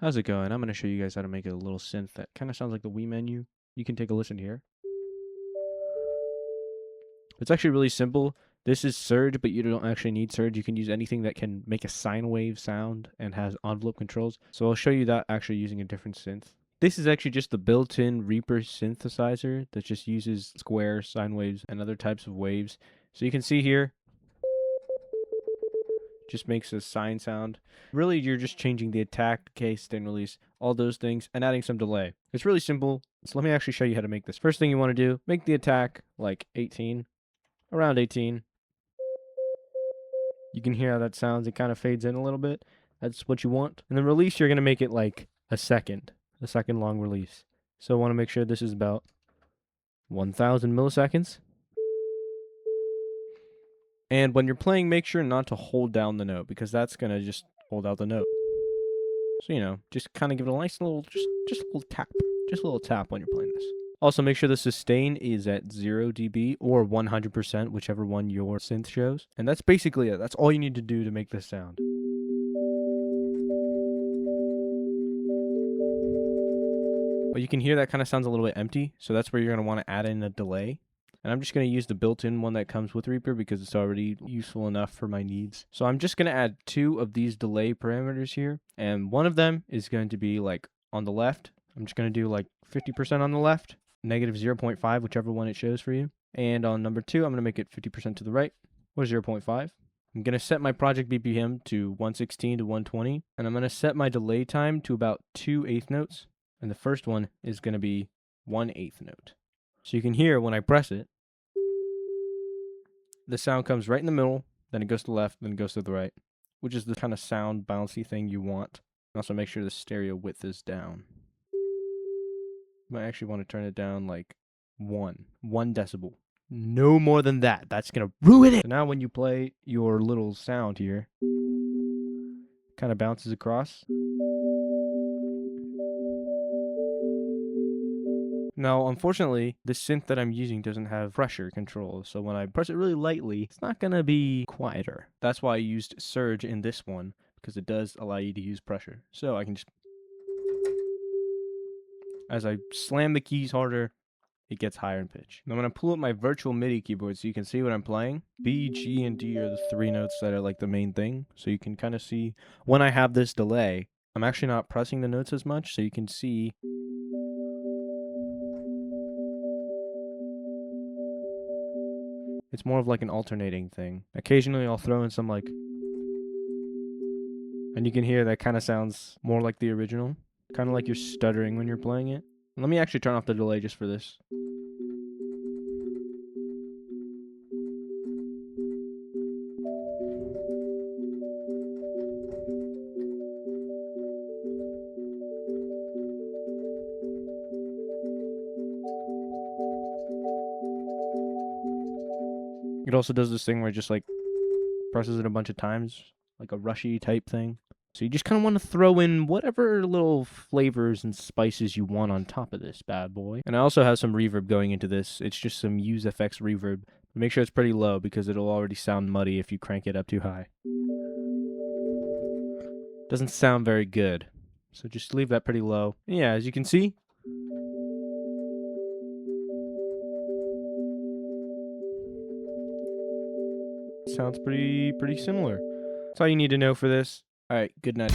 How's it going? I'm going to show you guys how to make a little synth that kind of sounds like the WII menu. You can take a listen here. It's actually really simple. This is surge, but you don't actually need surge. You can use anything that can make a sine wave sound and has envelope controls. So I'll show you that actually using a different synth. This is actually just the built-in Reaper synthesizer that just uses square, sine waves, and other types of waves. So you can see here, just makes a sine sound. Really, you're just changing the attack, decay, stand release, all those things, and adding some delay. It's really simple. So let me actually show you how to make this. First thing you want to do, make the attack like 18, around 18. You can hear how that sounds. It kind of fades in a little bit. That's what you want. And then release, you're going to make it like a second long release. So I want to make sure this is about 1,000 milliseconds. And when you're playing, make sure not to hold down the note because that's going to just hold out the note. So, just kind of give it a nice little, just a little tap. Just a little tap when you're playing this. Also, make sure the sustain is at 0 dB or 100%, whichever one your synth shows. And that's basically it. That's all you need to do to make this sound. But you can hear that kind of sounds a little bit empty, so that's where you're going to want to add in a delay. And I'm just going to use the built-in one that comes with Reaper because it's already useful enough for my needs. So I'm just going to add 2 of these delay parameters here. And one of them is going to be like on the left. I'm just going to do like 50% on the left, negative 0.5, whichever one it shows for you. And on number 2, I'm going to make it 50% to the right, or 0.5. I'm going to set my project BPM to 116 to 120. And I'm going to set my delay time to about 2/8 notes. And the first one is going to be 1/8 note. So you can hear when I press it, the sound comes right in the middle, then it goes to the left, then it goes to the right, which is the kind of sound bouncy thing you want. And also make sure the stereo width is down. You might actually want to turn it down like 1 decibel. No more than that. That's going to ruin it. So now when you play your little sound here, kind of bounces across. Now, unfortunately, the synth that I'm using doesn't have pressure control, so when I press it really lightly, it's not going to be quieter. That's why I used surge in this one, because it does allow you to use pressure. So I can just... As I slam the keys harder, it gets higher in pitch. Now I'm going to pull up my virtual MIDI keyboard so you can see what I'm playing. B, G, and D are the 3 notes that are like the main thing, so you can kind of see when I have this delay, I'm actually not pressing the notes as much, so you can see... It's more of like an alternating thing. Occasionally I'll throw in some like... And you can hear that kind of sounds more like the original. Kind of like you're stuttering when you're playing it. Let me actually turn off the delay just for this. It also does this thing where it just like presses it a bunch of times, like a rushy type thing. So you just kind of want to throw in whatever little flavors and spices you want on top of this bad boy. And I also have some reverb going into this. It's just some Use FX reverb. Make sure it's pretty low because it'll already sound muddy if you crank it up too high. Doesn't sound very good. So just leave that pretty low. And yeah, as you can see, sounds pretty similar. That's all you need to know for this. All right, good night.